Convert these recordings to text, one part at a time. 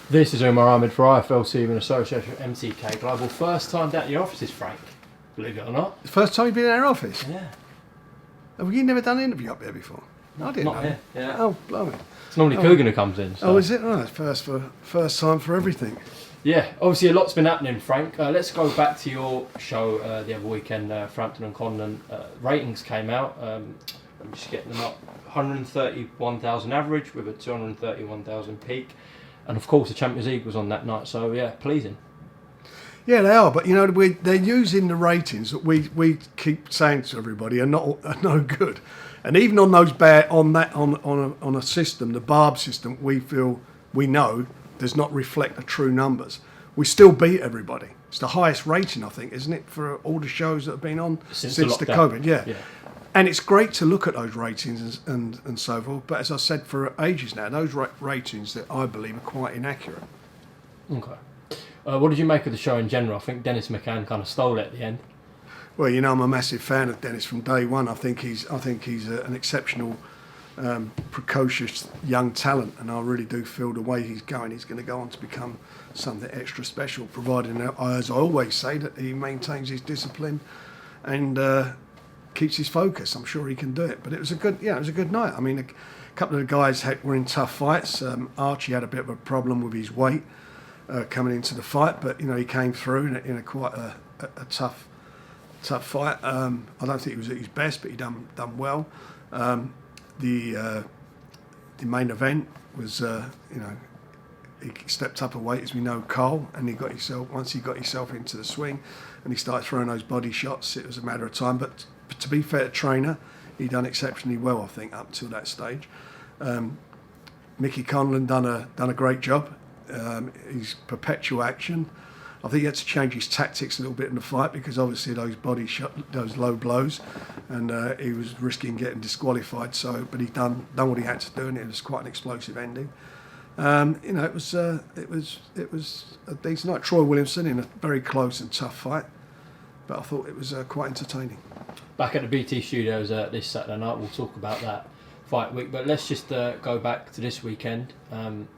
This is UMAR AHMED for IFLC in association with MTK Global. First time down to your offices, Frank, believe it or not. The first time you've been in our office? Yeah. Have you never done an interview up there before? I didn't Not know. here, yeah. Oh, blimey. It's normally Coogan who comes in. So. Oh, is it? Oh, first time for everything. Yeah, obviously a lot's been happening, Frank. Let's go back to your show the other weekend, Frampton and Condon. Ratings came out. I'm just getting them up. 131,000 average with a 231,000 peak. And of course the Champions League was on that night, so yeah, pleasing. Yeah, they are, but you know they're using the ratings that we keep saying to everybody are no good, and even on those on a system, the Barb system, we know does not reflect the true numbers. We still beat everybody. It's the highest rating, I think, isn't it, for all the shows that have been on since the COVID? Yeah. And it's great to look at those ratings and so forth, but as I said for ages now, those ratings that I believe are quite inaccurate. Okay. What did you make of the show in general? I think Dennis McCann kind of stole it at the end. Well, you know, I'm a massive fan of Dennis from day one. I think he's an exceptional, precocious young talent, and I really do feel the way he's going to go on to become something extra special, providing, as I always say, that he maintains his discipline and keeps his focus. I'm sure he can do it. But it was a good night. I mean, a couple of the guys were in tough fights. Archie had a bit of a problem with his weight coming into the fight, but you know he came through in a quite a tough fight. I don't think he was at his best, but he done well. The main event was he stepped up a weight, as we know, Cole, and once he got himself into the swing and he started throwing those body shots, it was a matter of time. But to be fair to trainer, he done exceptionally well, I think, up till that stage. Mickey Conlon done a great job. His perpetual action. I think he had to change his tactics a little bit in the fight because obviously those low blows, and he was risking getting disqualified. But he done what he had to do, and it was quite an explosive ending. It was a decent night. Troy Williamson in a very close and tough fight, but I thought it was quite entertaining. Back at the BT studios this Saturday night, we'll talk about that fight week, but let's just go back to this weekend.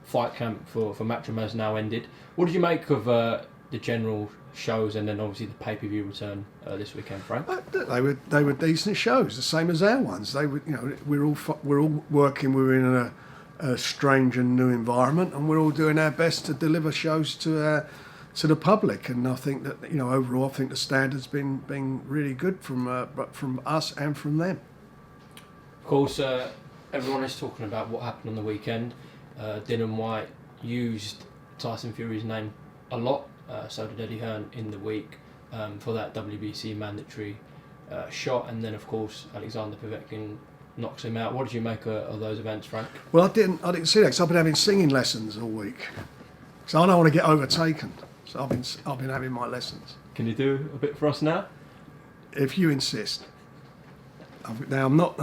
Fight camp for Matchroom has now ended. What did you make of the general shows and then obviously the pay-per-view return this weekend, Frank? They were decent shows, the same as our ones. They were, we're all working. We're in a strange and new environment, and we're all doing our best to deliver shows to the public. And I think that overall, I think the standard's been really good from us and from them. Of course, everyone is talking about what happened on the weekend. Dylan Whyte used Tyson Fury's name a lot, so did Eddie Hearn in the week for that WBC mandatory shot, and then of course Alexander Povetkin knocks him out. What did you make of those events, Frank? Well, I didn't see that because I've been having singing lessons all week, so I don't want to get overtaken. So I've been having my lessons. Can you do a bit for us now? If you insist. Now I'm not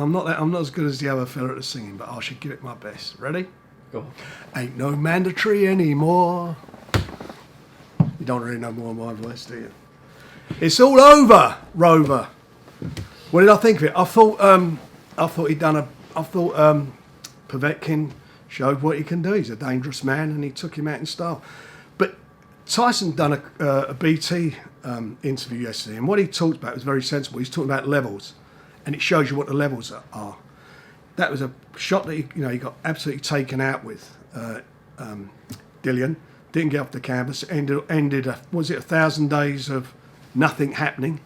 as good as the other fella at the singing, but I should give it my best. Ready? Go on. Ain't no mandatory anymore. You don't really know more of my voice, do you? It's all over, Rover. What did I think of it? I thought Povetkin showed what he can do. He's a dangerous man, and he took him out in style. But Tyson done a BT interview yesterday, and what he talked about was very sensible. He's talking about levels. And it shows you what the levels are. That was a shot that he got absolutely taken out with. Dillian didn't get off the canvas. Ended 1,000 days of nothing happening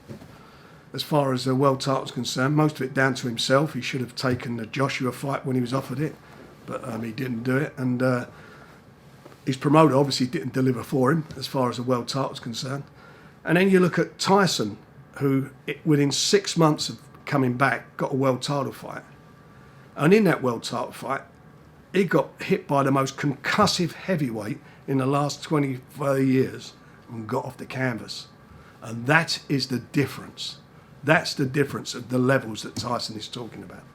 as far as the world title was concerned. Most of it down to himself. He should have taken the Joshua fight when he was offered it, but he didn't do it. And his promoter obviously didn't deliver for him as far as the world title was concerned. And then you look at Tyson, who within 6 months of coming back, got a world title fight. And in that world title fight, he got hit by the most concussive heavyweight in the last 20, 30 years and got off the canvas. And that is the difference. That's the difference of the levels that Tyson is talking about.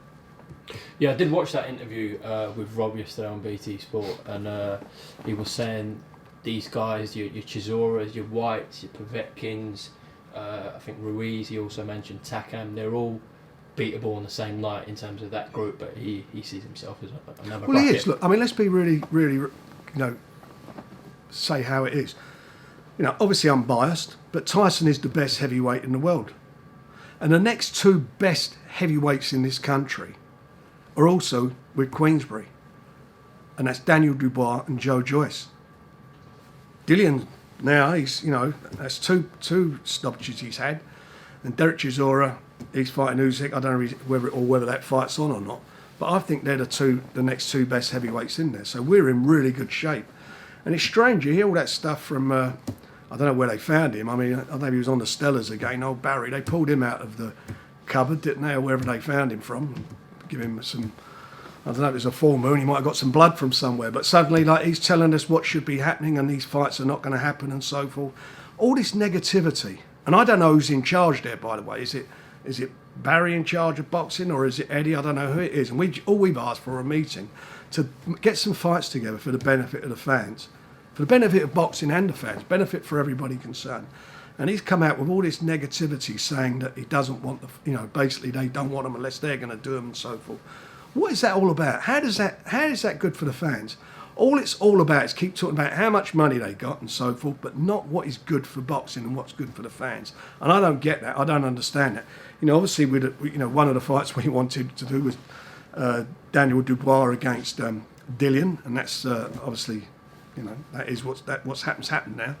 Yeah, I did watch that interview with Rob yesterday on BT Sport, and he was saying these guys, your Chisoras, your Whytes, your Povetkins, I think Ruiz, he also mentioned Takam, they're all beatable on the same night in terms of that group, but he sees himself as another bracket. He is. Look, I mean, let's be really, really, say how it is. You know, obviously I'm biased, but Tyson is the best heavyweight in the world. And the next two best heavyweights in this country are also with Queensberry. And that's Daniel Dubois and Joe Joyce. Dillian now, that's two stoppages he's had. And Derek Chisora, he's fighting Usyk. I don't know whether that fight's on or not. But I think they're the next two best heavyweights in there. So we're in really good shape. And it's strange, you hear all that stuff from, I don't know where they found him. I mean, I don't know if he was on the Stellars again, old Barry. They pulled him out of the cupboard, didn't they, or wherever they found him from. Give him some, I don't know if it was a full moon, he might have got some blood from somewhere. But suddenly, like, he's telling us what should be happening and these fights are not going to happen and so forth. All this negativity. And I don't know who's in charge there, by the way. Is it Barry in charge of boxing, or is it Eddie? I don't know who it is. And all we've asked for a meeting to get some fights together for the benefit of the fans, for the benefit of boxing and the fans, benefit for everybody concerned. And he's come out with all this negativity saying that he doesn't want basically they don't want them unless they're going to do them and so forth. What is that all about? How is that good for the fans? All it's all about is keep talking about how much money they got and so forth, but not what is good for boxing and what's good for the fans. And I don't get that. I don't understand that. Obviously, one of the fights we wanted to do was Daniel Dubois against Dillian, and that's obviously, that is what's happened now.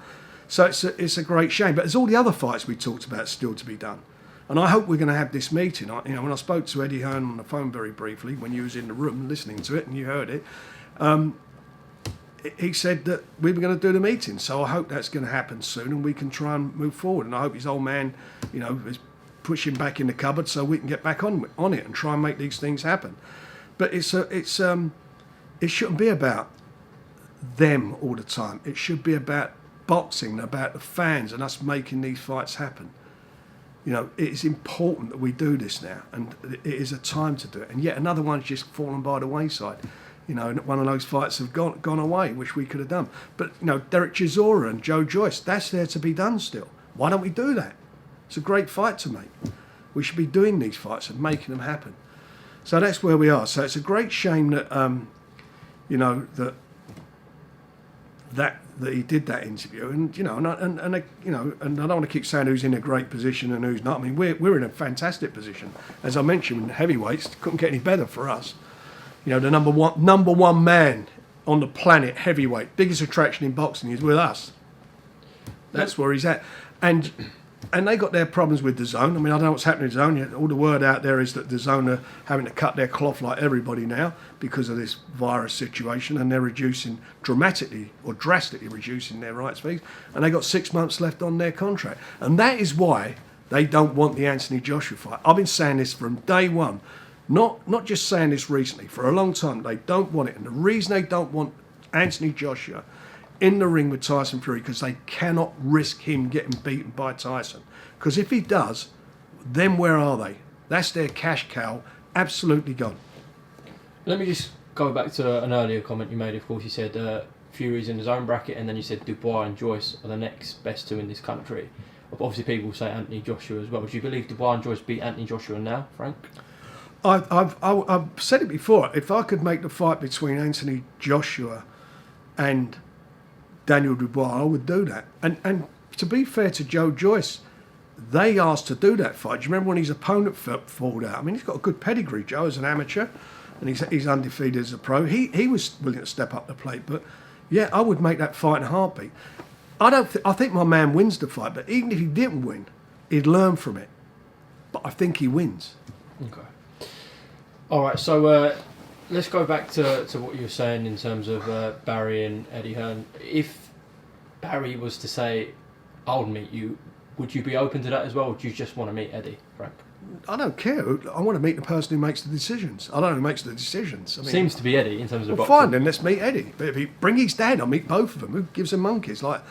So it's a great shame. But there's all the other fights we talked about still to be done. And I hope we're going to have this meeting. When I spoke to Eddie Hearn on the phone very briefly, when you was in the room listening to it and you heard it, he said that we were going to do the meeting. So I hope that's going to happen soon and we can try and move forward. And I hope his old man, is pushing back in the cupboard so we can get back on it and try and make these things happen. But it shouldn't be about them all the time. It should be about boxing, about the fans and us making these fights happen. It is important that we do this now, and it is a time to do it. And yet another one's just fallen by the wayside. One of those fights have gone away, which we could have done. But, Derek Chisora and Joe Joyce, that's there to be done still. Why don't we do that? It's a great fight to make. We should be doing these fights and making them happen. So that's where we are. So it's a great shame that, that he did that interview, and I don't want to keep saying who's in a great position and who's not. I mean, we're in a fantastic position, as I mentioned. Heavyweights couldn't get any better for us. The number one man on the planet, heavyweight, biggest attraction in boxing is with us. That's where he's at, and they got their problems with DAZN. I mean, I don't know what's happening to DAZN. All the word out there is that DAZN are having to cut their cloth like everybody now because of this virus situation, and they're drastically reducing their rights fees, and they got 6 months left on their contract. And that is why they don't want the Anthony Joshua fight. I've been saying this from day one, not just saying this recently, for a long time. They don't want it, and the reason they don't want Anthony Joshua in the ring with Tyson Fury, because they cannot risk him getting beaten by Tyson. Because if he does, then where are they? That's their cash cow, absolutely gone. Let me just go back to an earlier comment you made. Of course, you said Fury's in his own bracket, and then you said Dubois and Joyce are the next best two in this country. Obviously, people say Anthony Joshua as well. Do you believe Dubois and Joyce beat Anthony Joshua now, Frank? I've said it before. If I could make the fight between Anthony Joshua and Daniel Dubois, I would do that. And to be fair to Joe Joyce, they asked to do that fight. Do you remember when his opponent fought out? I mean, he's got a good pedigree, Joe, as an amateur, and he's undefeated as a pro. He was willing to step up the plate, but yeah, I would make that fight in a heartbeat. I think my man wins the fight, but even if he didn't win, he'd learn from it. But I think he wins. Okay. All right, so let's go back to what you were saying in terms of Barry and Eddie Hearn. If Barry was to say, I'll meet you, would you be open to that as well, or do you just want to meet Eddie, Frank? I don't care. I want to meet the person who makes the decisions. I don't know who makes the decisions. I mean, seems to be Eddie in terms of boxing. Fine, then let's meet Eddie. But if he bring his dad, I'll meet both of them. Who gives them monkeys? Like,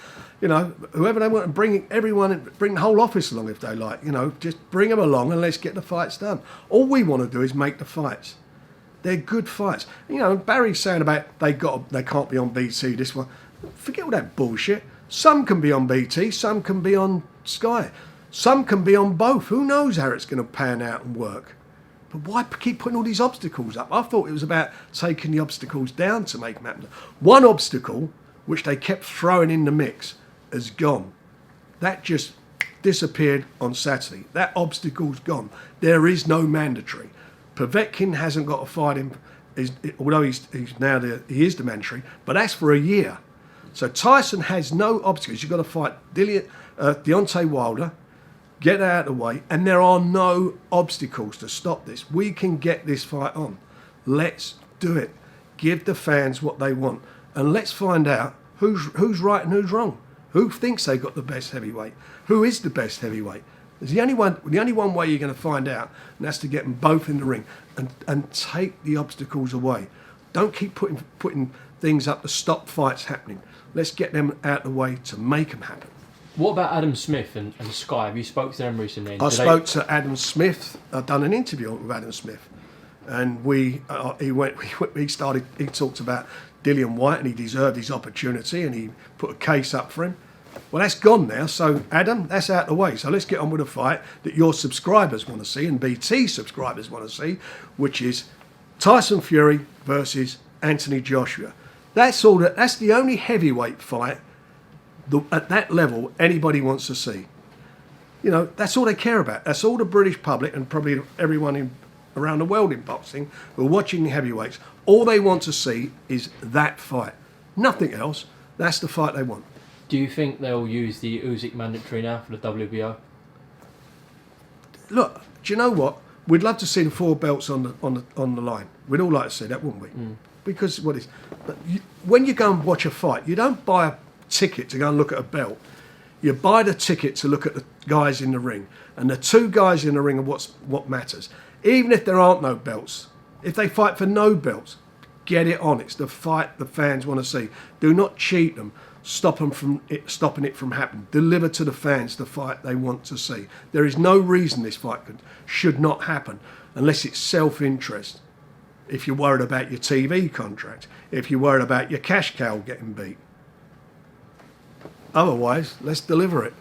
whoever they want to bring everyone, bring the whole office along if they like. Just bring them along and let's get the fights done. All we want to do is make the fights. They're good fights. Barry's saying about they can't be on BT, this one. Forget all that bullshit. Some can be on BT, some can be on Sky. Some can be on both. Who knows how it's going to pan out and work? But why keep putting all these obstacles up? I thought it was about taking the obstacles down to make them happen. One obstacle which they kept throwing in the mix, has gone. That just disappeared on Saturday. That obstacle's gone. There is no mandatory. Povetkin hasn't got to fight him, although he is the mandatory, but that's for a year. So Tyson has no obstacles. You've got to fight Deontay Wilder, get out of the way, and there are no obstacles to stop this. We can get this fight on. Let's do it. Give the fans what they want, and let's find out who's right and who's wrong. Who thinks they got the best heavyweight? Who is the best heavyweight? There's the only one way you're going to find out, and that's to get them both in the ring and take the obstacles away. Don't keep putting things up to stop fights happening. Let's get them out of the way to make them happen. What about Adam Smith and Sky? Have you spoke to them recently? I spoke to Adam Smith. I've done an interview with Adam Smith, and he talked about Dillian Whyte, and he deserved his opportunity, and he put a case up for him. Well, that's gone now. So Adam, that's out the way. So let's get on with a fight that your subscribers want to see and BT subscribers want to see, which is Tyson Fury versus Anthony Joshua. That's the only heavyweight fight at that level anybody wants to see. You know, that's all they care about. That's all the British public and probably everyone around the world in boxing who are watching the heavyweights. All they want to see is that fight. Nothing else. That's the fight they want. Do you think they'll use the Usyk mandatory now for the WBO? Look, do you know what? We'd love to see the 4 belts on the line. We'd all like to see that, wouldn't we? Because when you go and watch a fight, you don't buy a ticket to go and look at a belt. You buy the ticket to look at the guys in the ring, and the 2 guys in the ring are what matters. Even if there aren't no belts, if they fight for no belts, get it on. It's the fight the fans want to see. Do not cheat them. Stopping it from happening. Deliver to the fans the fight they want to see. There is no reason this fight should not happen unless it's self-interest. If you're worried about your TV contract, if you're worried about your cash cow getting beat. Otherwise, let's deliver it.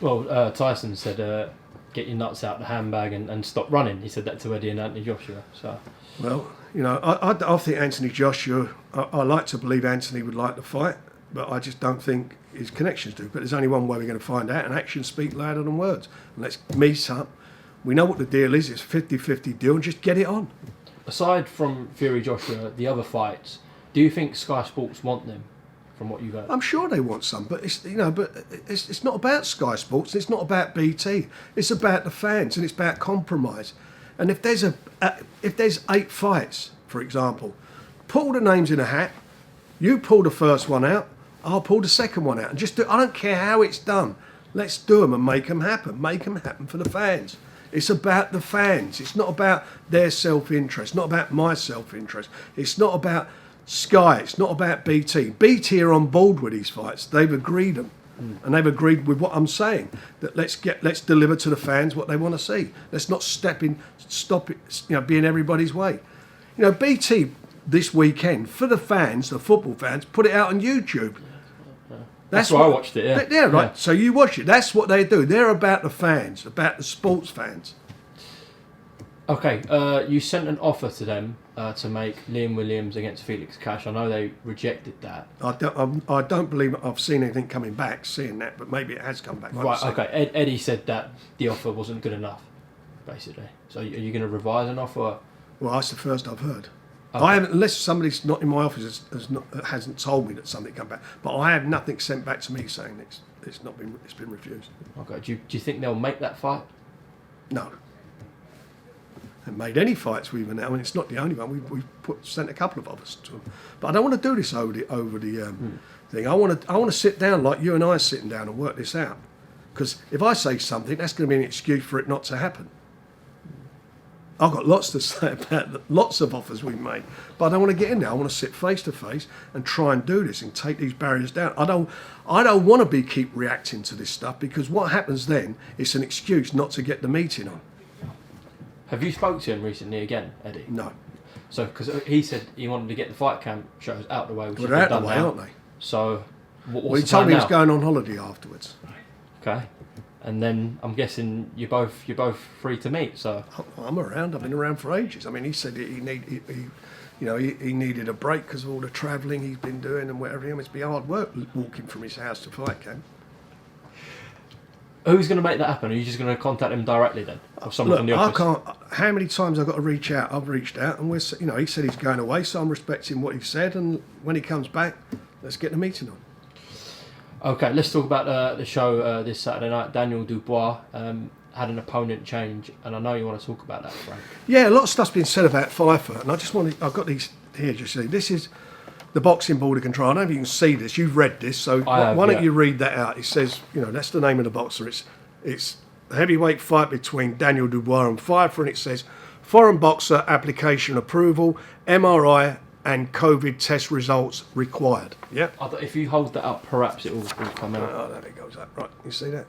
Well, Tyson said, get your nuts out the handbag and stop running. He said that to Eddie and Anthony Joshua. So, well, you know, I think Anthony Joshua, I like to believe Anthony would like to fight, but I just don't think his connections do. But there's only one way we're going to find out, and actions speak louder than words. And let's meet up. We know what the deal is. It's a 50-50 deal, and just get it on. Aside from Fury Joshua, the other fights, do you think Sky Sports want them? From what you've heard, I'm sure they want some, but it's not about Sky Sports. It's not about BT. It's about the fans, and it's about compromise. And if there's if there's 8 fights, for example, pull the names in a hat. You pull the first one out. I'll pull the second one out, and just do. I don't care how it's done. Let's do them and make them happen. Make them happen for the fans. It's about the fans. It's not about their self-interest. Not about my self-interest. It's not about Sky. It's not about BT. BT are on board with these fights. They've agreed them, and they've agreed with what I'm saying. That let's deliver to the fans what they want to see. Let's not stop it. Being everybody's way. You know, BT this weekend for the fans, the football fans, put it out on YouTube. That's why I watched it. Yeah, right. Yeah. So you watch it. That's what they do. They're about the fans, about the sports fans. Okay, you sent an offer to them to make Liam Williams against Felix Cash. I know they rejected that. I don't believe I've seen anything coming back, seeing that, but maybe it has come back. Right, okay. Eddie said that the offer wasn't good enough, basically. So are you going to revise an offer? Well, that's the first I've heard. Okay. I haven't, unless somebody's not in my office hasn't told me that something come back. But I have nothing sent back to me saying it's been refused. Okay. Do you think they'll make that fight? No. Haven't made any fights with them now, and it's not the only one. We've sent a couple of others to them. But I don't want to do this over the thing. I want to sit down like you and I are sitting down and work this out. Because if I say something, that's going to be an excuse for it not to happen. I've got lots to say about lots of offers we've made, but I don't want to get in there. I want to sit face to face and try and do this and take these barriers down. I don't want to keep reacting to this stuff, because what happens then, it's an excuse not to get the meeting on. Have you spoke to him recently again, Eddie? No. So, because he said he wanted to get the fight camp shows out the way. Well, they're out the way, aren't they? So, he told me he was going on holiday afterwards. Okay. And then I'm guessing you're both free to meet. So I'm around. I've been around for ages. I mean, he said he you know, he needed a break because of all the travelling he's been doing and whatever. It's been hard work walking from his house to fight camp. Who's going to make that happen? Are you just going to contact him directly then, or someone from the office? I can't. How many times I've got to reach out? I've reached out, and he said he's going away, so I'm respecting what he said. And when he comes back, let's get the meeting on. Okay, let's talk about the show this Saturday night. Daniel Dubois had an opponent change, and I know you want to talk about that, Frank. Yeah, a lot of stuff's been said about Pfeiffer, and I've got these here. Just see, this is the boxing board of control. I don't know if you can see this. You've read this, so why don't you read that out? It says, that's the name of the boxer. It's a heavyweight fight between Daniel Dubois and Pfeiffer, and it says foreign boxer application approval, MRI and COVID test results required. Yeah. If you hold that up, perhaps it will come out. Oh, there it goes. Right, you see that?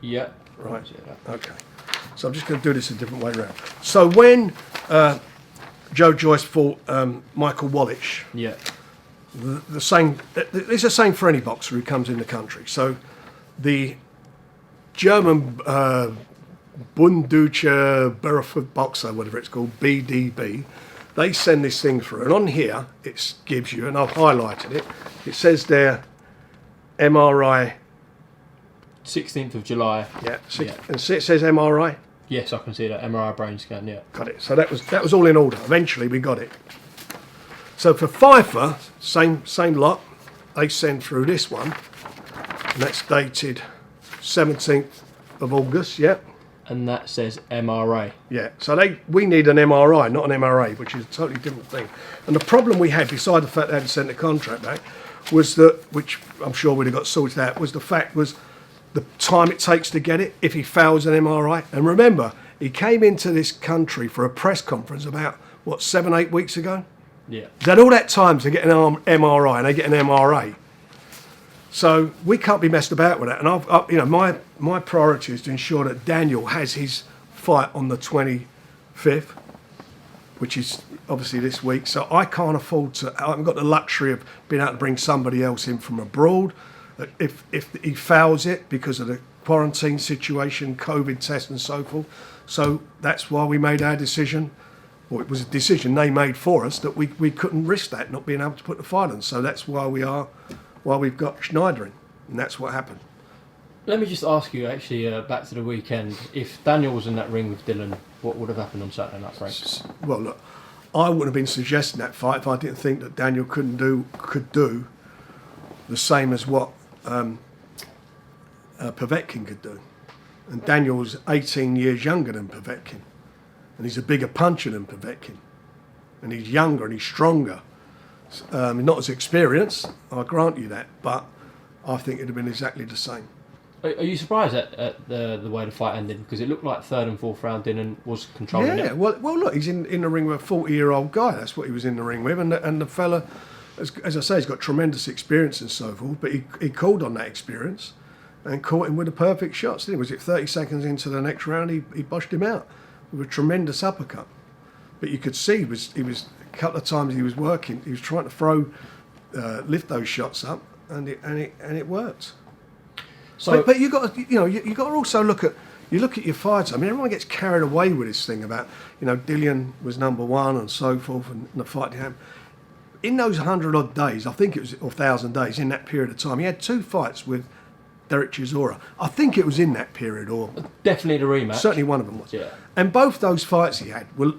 Yeah. Right. Okay. So I'm just going to do this a different way around. So when Joe Joyce fought Michael Wallach, yeah, the same. It's the same for any boxer who comes in the country. So the German Bundesliga Barefoot boxer, whatever it's called, BDB, they send this thing through, and on here it gives you, and I've highlighted it. It says there, MRI. 16th of July. Yeah. And it says MRI. Yes, I can see that MRI brain scan. Yeah. Got it. So that was all in order. Eventually, we got it. So for Pfeiffer, same lot. They send through this one, and that's dated 17th of August. Yeah. And that says MRA. Yeah. So we need an MRI, not an MRA, which is a totally different thing. And the problem we had, beside the fact they hadn't sent the contract back, was that, which I'm sure we'd have got sorted out, was the time it takes to get it if he fails an MRI. And remember, he came into this country for a press conference about, 7-8 weeks ago? Yeah. He's had all that time to get an MRI, and they get an MRA. So we can't be messed about with that. And my priority is to ensure that Daniel has his fight on the 25th, which is obviously this week. So I can't afford to. I haven't got the luxury of being able to bring somebody else in from abroad. If he fouls it because of the quarantine situation, COVID test and so forth. So that's why we made our decision, or it was a decision they made for us, that we couldn't risk that, not being able to put the fight on. So that's why we've got Schneider in, and that's what happened. Let me just ask you, actually, back to the weekend, if Daniel was in that ring with Dylan, what would have happened on Saturday night, Frank? Well, look, I wouldn't have been suggesting that fight if I didn't think that Daniel could do the same as what Povetkin could do. And Daniel's 18 years younger than Povetkin, and he's a bigger puncher than Povetkin, and he's younger and he's stronger. Not as experienced, I grant you that, but I think it'd have been exactly the same. Are you surprised at the way the fight ended? Because it looked like third and fourth round Dylan was controlling it. Yeah, well, look, he's in the ring with a 40-year-old guy. That's what he was in the ring with, and the fella, as I say, he's got tremendous experience and so forth, but he called on that experience and caught him with the perfect shots. Didn't he? Was it 30 seconds into the next round, he boshed him out with a tremendous uppercut. But you could see he was a couple of times he was working. He was trying to lift those shots up, and it worked. So, but you got to also look at your fights. I mean, everyone gets carried away with this thing about Dillian was number one and so forth, and the fight he had. In those 100 odd days, I think it was, or 1,000 days, in that period of time, he had 2 fights with Derek Chisora. I think it was in that period, or definitely the rematch. Certainly one of them was. Yeah. And both those fights he had were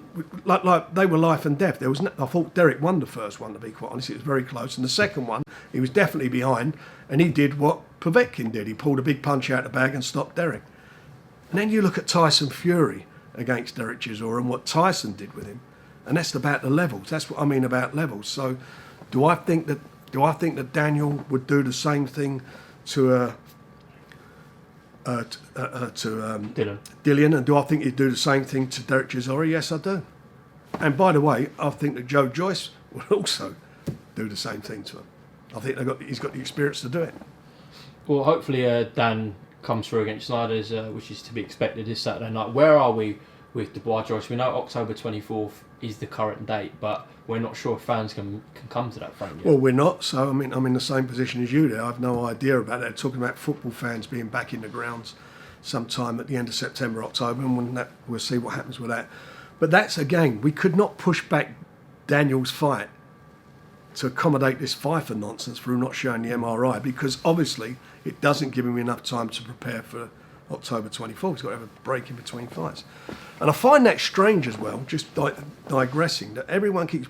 like they were life and death. There was I thought Derek won the first one, to be quite honest. It was very close, and the second one he was definitely behind, and he did what Povetkin did. He pulled a big punch out of the bag and stopped Derek. And then you look at Tyson Fury against Derek Chisora and what Tyson did with him, and that's about the levels. That's what I mean about levels. So, do I think that Daniel would do the same thing to Dillian, and do I think he'd do the same thing to Derek Chisora? Yes, I do. And by the way, I think that Joe Joyce would also do the same thing to him. I think he's got the experience to do it. Well, hopefully Dan comes through against Snyder's, which is to be expected this Saturday night. Where are we with Dubois, Joyce? We know October 24th is the current date, but we're not sure if fans can come to that frame yet. Well, we're not, so I mean, I'm in the same position as you there. I have no idea about that. Talking about football fans being back in the grounds sometime at the end of September, October, and we'll see what happens with that. But that's, again, we could not push back Daniel's fight to accommodate this Pfeiffer nonsense through not showing the MRI, because obviously it doesn't give him enough time to prepare for October 24th. He's got to have a break in between fights. And I find that strange as well, just digressing, that everyone keeps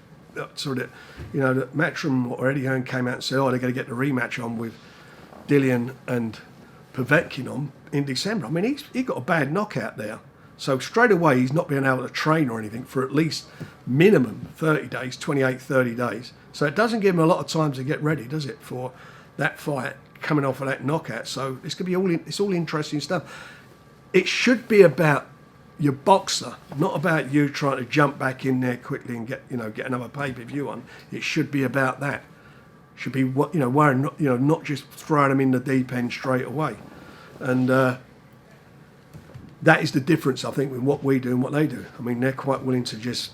sort of, you know, that Matchroom or Eddie Hearn came out and said, oh, they're going to get the rematch on with Dillian and Povetkin on in December. I mean, he got a bad knockout there. So straight away, he's not being able to train or anything for at least minimum 30 days, 28, 30 days. So it doesn't give him a lot of time to get ready, does it, for that fight coming off of that knockout. So it's going to be it's all interesting stuff. It should be about your boxer, not about you trying to jump back in there quickly and get another pay-per-view on. It should be about that. It should be worrying, not just throwing them in the deep end straight away. And that is the difference, I think, with what we do and what they do. I mean, they're quite willing to just,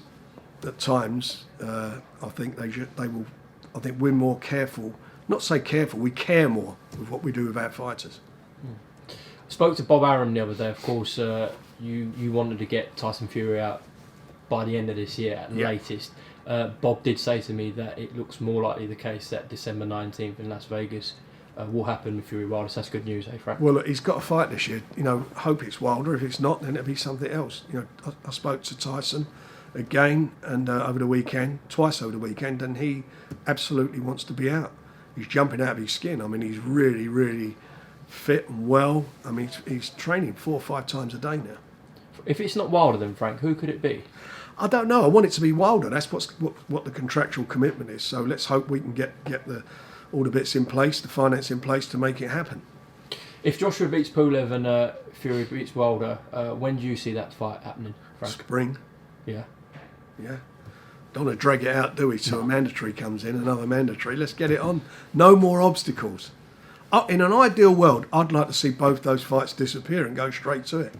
at times, I think they will. I think we're more careful. Not say careful, we care more with what we do with our fighters. I spoke to Bob Arum the other day. Of course, you wanted to get Tyson Fury out by the end of this year at the latest. Bob did say to me that it looks more likely the case that December 19th in Las Vegas will happen with Fury Wilder. So that's good news, eh, Frank? Well, look, he's got a fight this year. Hope it's Wilder. If it's not, then it'll be something else. I spoke to Tyson again and over the weekend, twice over the weekend, and he absolutely wants to be out. He's jumping out of his skin. I mean, he's really, really fit and well. I mean, he's training 4 or 5 times a day now. If it's not Wilder, then Frank, who could it be? I don't know. I want it to be Wilder. That's what the contractual commitment is. So let's hope we can get all the bits in place, the finance in place to make it happen. If Joshua beats Pulev and Fury beats Wilder, when do you see that fight happening, Frank? Spring. Yeah. Yeah. Don't want to drag it out, do we? So a mandatory comes in, another mandatory. Let's get it on. No more obstacles. In an ideal world, I'd like to see both those fights disappear and go straight to it.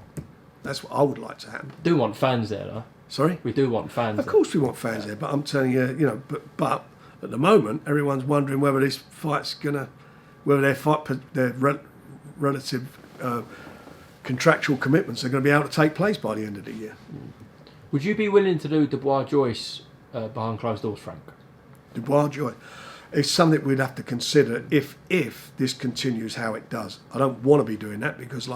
That's what I would like to happen. Do want fans there, though. Sorry? We do want fans. Of course we want fans there, but I'm telling you, but at the moment, everyone's wondering whether this fight's whether their relative contractual commitments are going to be able to take place by the end of the year. Would you be willing to do Dubois Joyce behind closed doors, Frank? Dubois Joyce. It's something we'd have to consider if this continues how it does. I don't want to be doing that because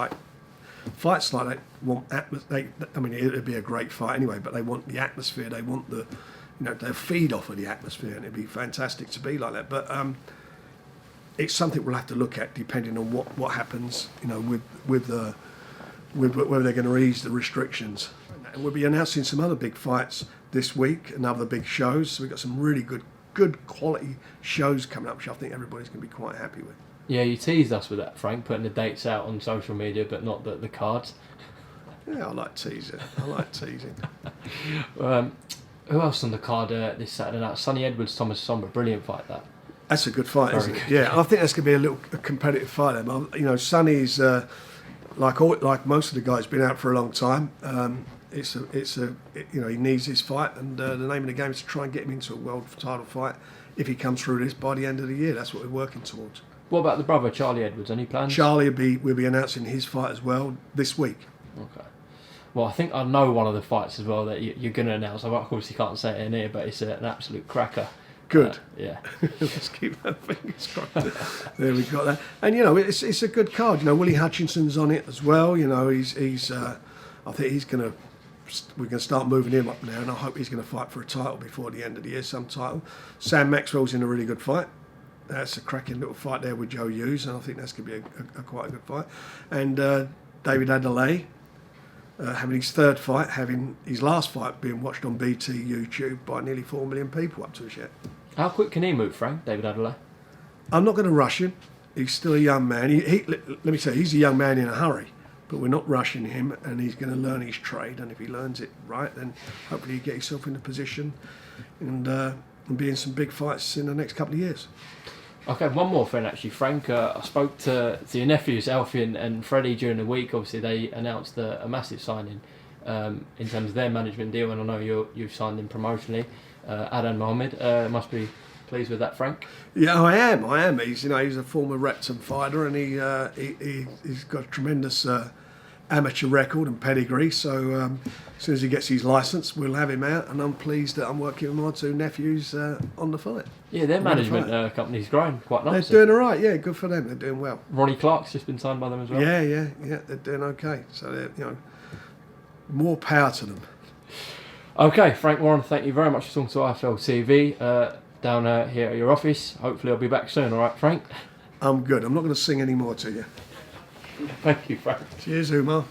fights like that want atmosphere. I mean, it'd be a great fight anyway, but they want the atmosphere. They want they feed off of the atmosphere, and it'd be fantastic to be like that. But it's something we'll have to look at depending on what happens. With whether they're going to ease the restrictions. And we'll be announcing some other big fights this week and other big shows. So we've got some really good quality shows coming up, which I think everybody's going to be quite happy with. Yeah, you teased us with that, Frank, putting the dates out on social media, but not the cards. Yeah, I like teasing. Who else on the card this Saturday night? Sonny Edwards, Thomas Somber, brilliant fight that. That's a good fight, isn't it? Yeah, I think that's going to be a competitive fight. Sonny's like most of the guys, been out for a long time. He needs his fight, and the name of the game is to try and get him into a world title fight if he comes through this by the end of the year. That's what we're working towards. What about the brother, Charlie Edwards? Any plans? Charlie will be announcing his fight as well this week. Okay. Well, I think I know one of the fights as well that you're going to announce. I obviously can't say it in here, but it's an absolute cracker. Good. Yeah. Let's keep our fingers crossed. There we've got that. And it's a good card. Willie Hutchinson's on it as well. He's I think we're going to start moving him up now, and I hope he's going to fight for a title before the end of the year, some title. Sam Maxwell's in a really good fight. That's a cracking little fight there with Joe Hughes, and I think that's going to be quite a good fight. And David Adeleye having his third fight, having his last fight being watched on BT YouTube by nearly 4 million people up to us yet. How quick can he move, Frank, David Adeleye? I'm not going to rush him. He's still a young man. Let me say, he's a young man in a hurry. But we're not rushing him, and he's going to learn his trade. And if he learns it right, then hopefully he get himself in a position and be in some big fights in the next couple of years. Okay, one more thing actually, Frank. I spoke to your nephews, Alfie and Freddie, during the week. Obviously, they announced a massive signing in terms of their management deal, and I know you've signed him promotionally. Adnan Mohammed must be pleased with that, Frank. Yeah, I am. He's a former Repton fighter, and he's got a tremendous amateur record and pedigree. So as soon as he gets his licence, we'll have him out, and I'm pleased that I'm working with my two nephews on the fight. Yeah, their management company's growing quite nicely. They're doing all right. Yeah, good for them. They're doing well. Ronnie Clark's just been signed by them as well. Yeah. They're doing okay. So they're, more power to them. Okay, Frank Warren, thank you very much for talking to IFL TV down here at your office. Hopefully I'll be back soon, all right, Frank? I'm good. I'm not going to sing any more to you. Thank you, Frank. Cheers, Umar.